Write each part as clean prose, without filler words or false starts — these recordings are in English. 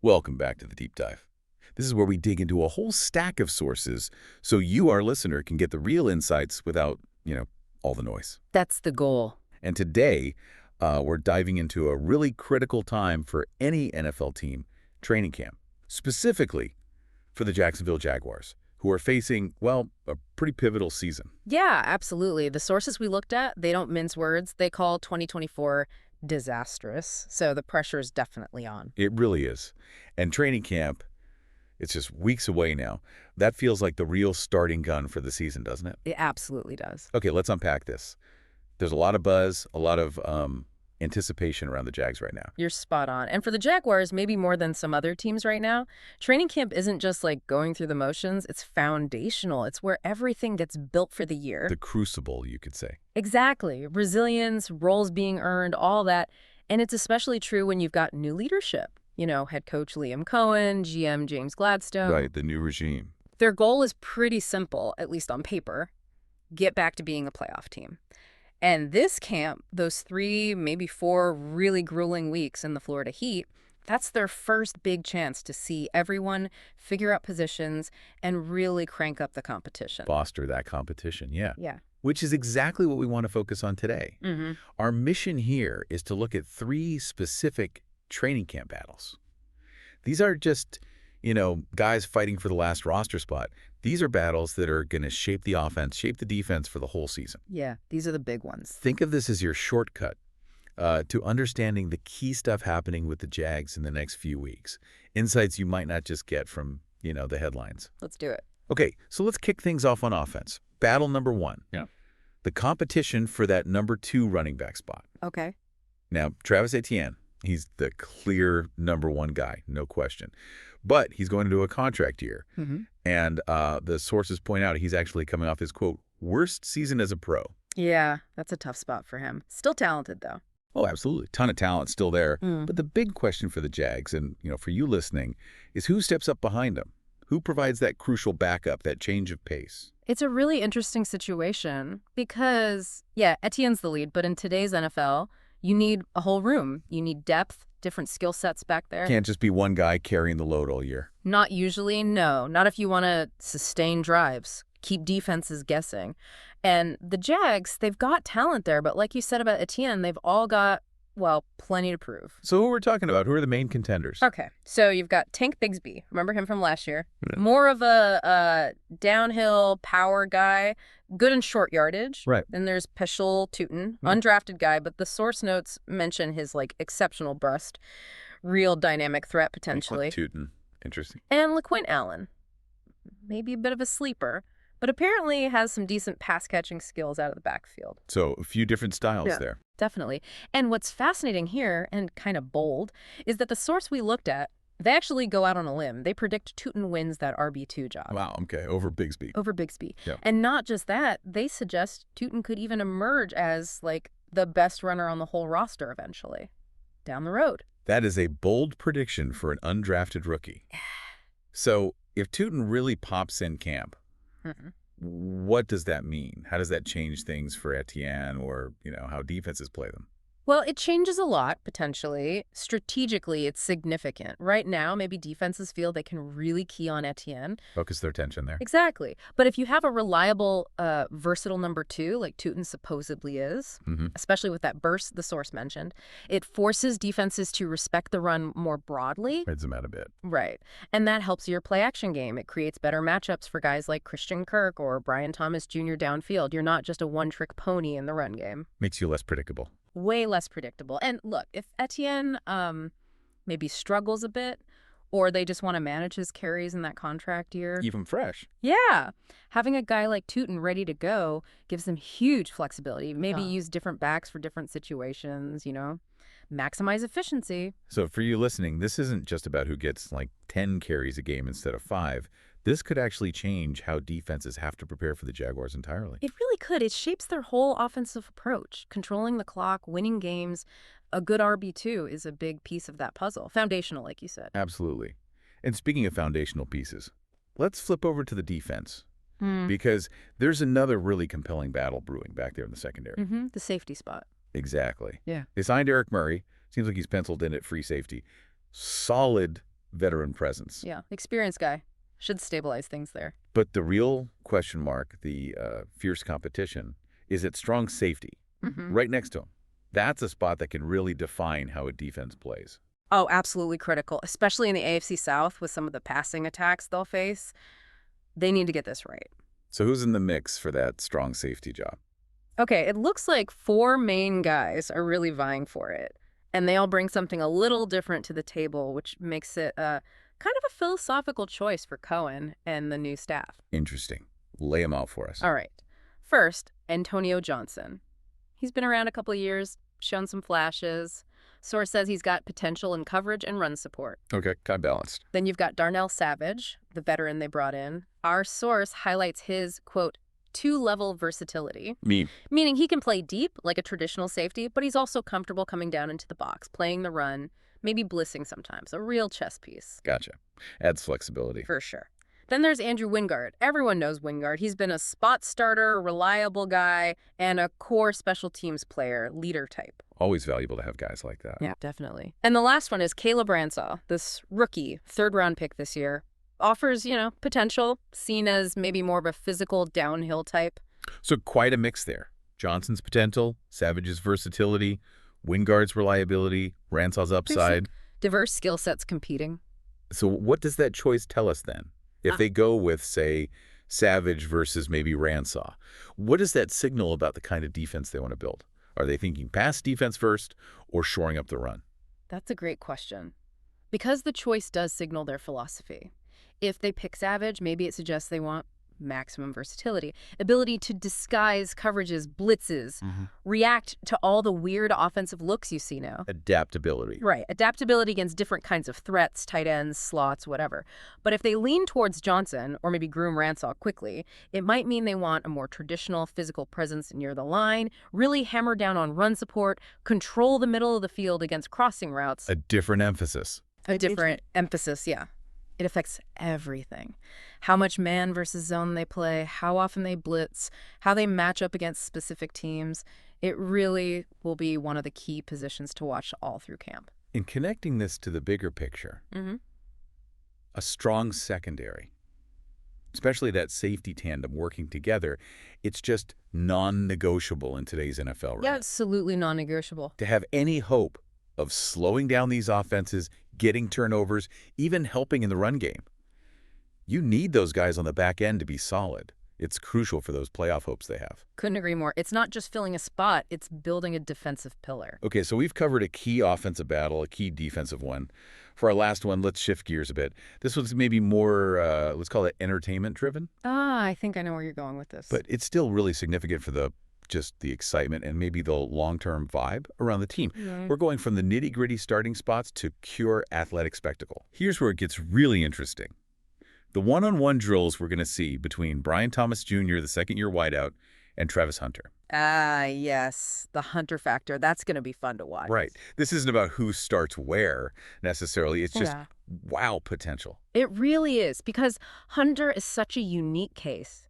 Welcome back to the Deep Dive. This is where we dig into a whole stack of sources so you, our listener, can get the real insights without, all the noise. That's the goal. And today, we're diving into a really critical time for any NFL team, training camp, specifically for the Jacksonville Jaguars, who are facing, well, a pretty pivotal season. Yeah, absolutely. The sources we looked at, they don't mince words. They call 2024 disastrous. So the pressure is definitely on. It really is. And training camp, it's just weeks away now. That feels like the real starting gun for the season, doesn't it? It absolutely does. Okay, let's unpack this. There's a lot of buzz, a lot of anticipation around the Jags right now. You're spot on. And for the Jaguars, maybe more than some other teams right now, training camp isn't just like going through the motions. It's foundational. It's where everything gets built for the year. The crucible, you could say. Exactly. Resilience, roles being earned, all that. And it's especially true when you've got new leadership. Head coach Liam Cohen, GM James Gladstone. Right, the new regime. Their goal is pretty simple, at least on paper: get back to being a playoff team. And this camp, those 3, maybe 4 really grueling weeks in the Florida heat, that's their first big chance to see everyone figure out positions and really crank up the competition. Foster that competition, yeah. Yeah. Which is exactly what we want to focus on today. Mm-hmm. Our mission here is to look at 3 specific training camp battles. These are just, guys fighting for the last roster spot. These are battles that are going to shape the offense, shape the defense for the whole season. Yeah, these are the big ones. Think of this as your shortcut to understanding the key stuff happening with the Jags in the next few weeks. Insights you might not just get from, the headlines. Let's do it. Okay, so let's kick things off on offense. Battle number 1. Yeah. The competition for that number 2 running back spot. Okay. Now, Travis Etienne, he's the clear number 1 guy, no question. But he's going into a contract year. Mm-hmm. And the sources point out he's actually coming off his, quote, worst season as a pro. Yeah, that's a tough spot for him. Still talented, though. Oh, absolutely. Ton of talent still there. Mm. But the big question for the Jags, and for you listening, is who steps up behind him? Who provides that crucial backup, that change of pace? It's a really interesting situation because, yeah, Etienne's the lead, but in today's NFL, you need a whole room. You need depth, different skill sets back there. Can't just be one guy carrying the load all year. Not usually, no. Not if you want to sustain drives, keep defenses guessing. And the Jags, they've got talent there, but like you said about Etienne, they've all got, well, plenty to prove. So who we're talking about? Who are the main contenders? Okay, so you've got Tank Bigsby. Remember him from last year? Yeah. More of a downhill power guy, good in short yardage. Right. Then there's Peshul Tootin, undrafted guy, but the source notes mention his exceptional burst, real dynamic threat potentially. Tootin, interesting. And LaQuint Allen, maybe a bit of a sleeper, but apparently has some decent pass-catching skills out of the backfield. So a few different styles there. Definitely. And what's fascinating here, and kind of bold, is that the source we looked at, they actually go out on a limb. They predict Tootin wins that RB2 job. Wow, okay, over Bigsby. Over Bigsby. Yeah. And not just that, they suggest Tootin could even emerge as, the best runner on the whole roster eventually, down the road. That is a bold prediction for an undrafted rookie. So if Tootin really pops in camp, what does that mean? How does that change things for Etienne or, how defenses play them? Well, it changes a lot, potentially. Strategically, it's significant. Right now, maybe defenses feel they can really key on Etienne. Focus their attention there. Exactly. But if you have a reliable, versatile number 2, like Tootin supposedly is, especially with that burst the source mentioned, it forces defenses to respect the run more broadly. Spreads them out a bit. Right. And that helps your play-action game. It creates better matchups for guys like Christian Kirk or Brian Thomas Jr. downfield. You're not just a one-trick pony in the run game. Makes you less predictable. Way less predictable. And look, if Etienne maybe struggles a bit, or they just want to manage his carries in that contract year. Even fresh. Yeah. Having a guy like Tootin ready to go gives them huge flexibility. Maybe use different backs for different situations, maximize efficiency. So for you listening, this isn't just about who gets 10 carries a game instead of 5. This could actually change how defenses have to prepare for the Jaguars entirely. It really could. It shapes their whole offensive approach. Controlling the clock, winning games. A good RB2 is a big piece of that puzzle. Foundational, like you said. Absolutely. And speaking of foundational pieces, let's flip over to the defense. Because there's another really compelling battle brewing back there in the secondary. The safety spot. Exactly. Yeah. They signed Eric Murray. Seems like he's penciled in at free safety. Solid veteran presence. Yeah, experienced guy. Should stabilize things there. But the real question mark, the fierce competition, is at strong safety, right next to him. That's a spot that can really define how a defense plays. Oh, absolutely critical, especially in the AFC South with some of the passing attacks they'll face. They need to get this right. So who's in the mix for that strong safety job? Okay, it looks like 4 main guys are really vying for it. And they all bring something a little different to the table, which makes it kind of a philosophical choice for Cohen and the new staff. Interesting. Lay them out for us. All right. First, Antonio Johnson. He's been around a couple of years, shown some flashes. Source says he's got potential in coverage and run support. Okay, kind of balanced. Then you've got Darnell Savage, the veteran they brought in. Our source highlights his, quote, 2-level versatility. Meaning he can play deep, like a traditional safety, but he's also comfortable coming down into the box, playing the run, maybe blitzing sometimes. A real chess piece. Gotcha. Adds flexibility. For sure. Then there's Andrew Wingard. Everyone knows Wingard. He's been a spot starter, reliable guy, and a core special teams player, leader type. Always valuable to have guys like that. Yeah, definitely. And the last one is Caleb Ransaw, this rookie, 3rd-round pick this year. Offers, potential, seen as maybe more of a physical downhill type. So quite a mix there. Johnson's potential, Savage's versatility, Wingard's reliability, Ransaw's upside. Diverse skill sets competing. So what does that choice tell us then? If they go with, say, Savage versus maybe Ransaw, what does that signal about the kind of defense they want to build? Are they thinking pass defense first or shoring up the run? That's a great question. Because the choice does signal their philosophy. If they pick Savage, maybe it suggests they want maximum versatility, ability to disguise coverages, blitzes, react to all the weird offensive looks you see now. Adaptability. Right. Adaptability against different kinds of threats, tight ends, slots, whatever. But if they lean towards Johnson or maybe groom Ransaw quickly, it might mean they want a more traditional physical presence near the line, really hammer down on run support, control the middle of the field against crossing routes. A different emphasis. A different emphasis, yeah. It affects everything. How much man versus zone they play, how often they blitz, how they match up against specific teams. It really will be one of the key positions to watch all through camp. In connecting this to the bigger picture, a strong secondary, especially that safety tandem working together, it's just non-negotiable in today's NFL, right? Yeah, absolutely non-negotiable. To have any hope of slowing down these offenses, getting turnovers, even helping in the run game. You need those guys on the back end to be solid. It's crucial for those playoff hopes they have. Couldn't agree more. It's not just filling a spot, it's building a defensive pillar. Okay, so we've covered a key offensive battle, a key defensive one. For our last one, let's shift gears a bit. This one's maybe more, let's call it entertainment-driven. I think I know where you're going with this. But it's still really significant for just the excitement and maybe the long-term vibe around the team. We're going from the nitty-gritty starting spots to pure athletic spectacle. Here's where it gets really interesting. The one-on-one drills we're going to see between Brian Thomas Jr., the second-year wideout, and Travis Hunter. Yes, the Hunter factor. That's going to be fun to watch. Right. This isn't about who starts where, necessarily. It's just wow potential. It really is, because Hunter is such a unique case.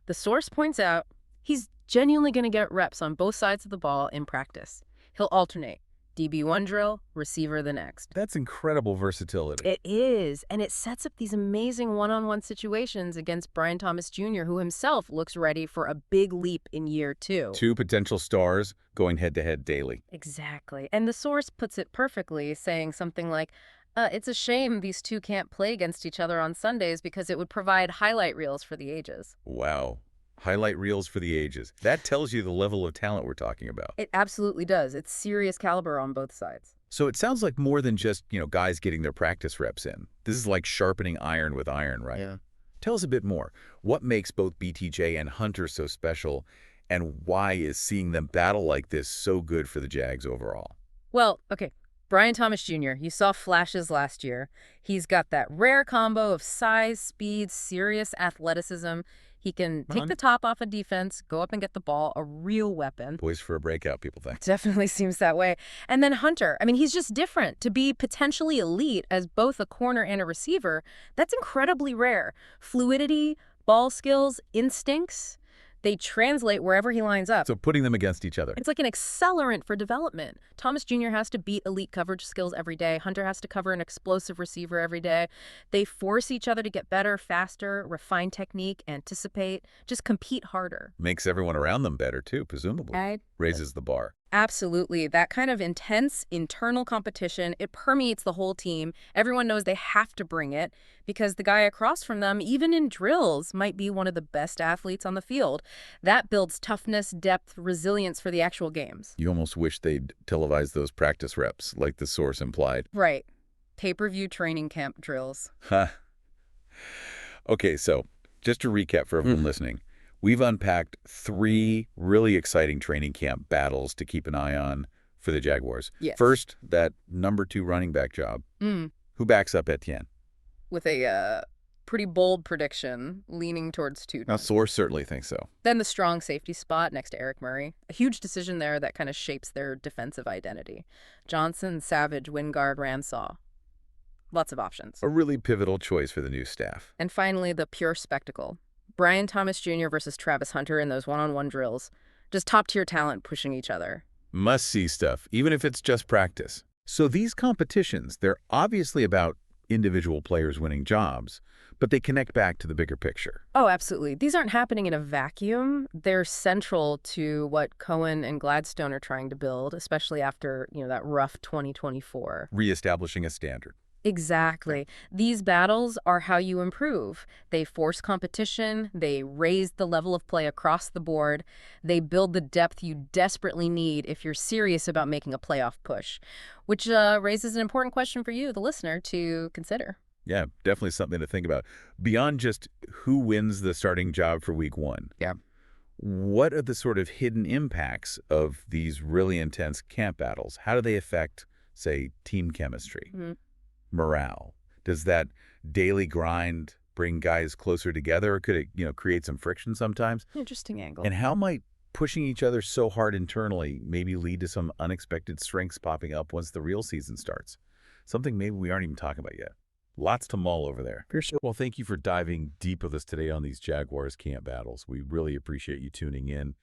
The source points out he's genuinely going to get reps on both sides of the ball in practice. He'll alternate. DB one drill, receiver the next. That's incredible versatility. It is, and it sets up these amazing one-on-one situations against Brian Thomas Jr., who himself looks ready for a big leap in year 2. 2 potential stars going head-to-head daily. Exactly. And the source puts it perfectly, saying something like, it's a shame these two can't play against each other on Sundays because it would provide highlight reels for the ages. Wow. Highlight reels for the ages. That tells you the level of talent we're talking about. It absolutely does. It's serious caliber on both sides. So it sounds like more than just, guys getting their practice reps in. This is like sharpening iron with iron, right? Yeah. Tell us a bit more. What makes both BTJ and Hunter so special, and why is seeing them battle like this so good for the Jags overall? Well, okay. Brian Thomas Jr., you saw flashes last year. He's got that rare combo of size, speed, serious athleticism. He can take the top off a defense, go up and get the ball, a real weapon. Poised for a breakout, people think. Definitely seems that way. And then Hunter, he's just different. To be potentially elite as both a corner and a receiver, that's incredibly rare. Fluidity, ball skills, instincts, They translate wherever he lines up. So putting them against each other. It's like an accelerant for development. Thomas Jr. has to beat elite coverage skills every day. Hunter has to cover an explosive receiver every day. They force each other to get better, faster, refine technique, anticipate, just compete harder. Makes everyone around them better, too, presumably. Right? Raises the bar. Absolutely. That kind of intense internal competition, it permeates the whole team. Everyone knows they have to bring it because the guy across from them, even in drills, might be one of the best athletes on the field. That builds toughness, depth, resilience for the actual games. You almost wish they'd televise those practice reps, like the source implied. Right. Pay-per-view training camp drills. Huh. Okay, so just to recap for everyone listening, we've unpacked 3 really exciting training camp battles to keep an eye on for the Jaguars. Yes. First, that number 2 running back job. Who backs up Etienne? With a pretty bold prediction, leaning towards Tootin. Now, source certainly thinks so. Then the strong safety spot next to Eric Murray. A huge decision there that kind of shapes their defensive identity. Johnson, Savage, Wingard, Ransaw. Lots of options. A really pivotal choice for the new staff. And finally, the pure spectacle. Brian Thomas Jr. versus Travis Hunter in those one-on-one drills. Just top-tier talent pushing each other. Must-see stuff, even if it's just practice. So these competitions, they're obviously about individual players winning jobs, but they connect back to the bigger picture. Oh, absolutely. These aren't happening in a vacuum. They're central to what Cohen and Gladstone are trying to build, especially after, that rough 2024. Reestablishing a standard. Exactly. These battles are how you improve. They force competition, they raise the level of play across the board, they build the depth you desperately need if you're serious about making a playoff push, which raises an important question for you, the listener, to consider. Yeah, definitely something to think about. Beyond just who wins the starting job for week 1. Yeah. What are the sort of hidden impacts of these really intense camp battles? How do they affect, say, team chemistry? Morale? Does that daily grind bring guys closer together, or could it, create some friction sometimes? Interesting angle. And how might pushing each other so hard internally maybe lead to some unexpected strengths popping up once the real season starts? Something maybe we aren't even talking about yet. Lots to mull over there. For sure. Well, thank you for diving deep with us today on these Jaguars camp battles. We really appreciate you tuning in.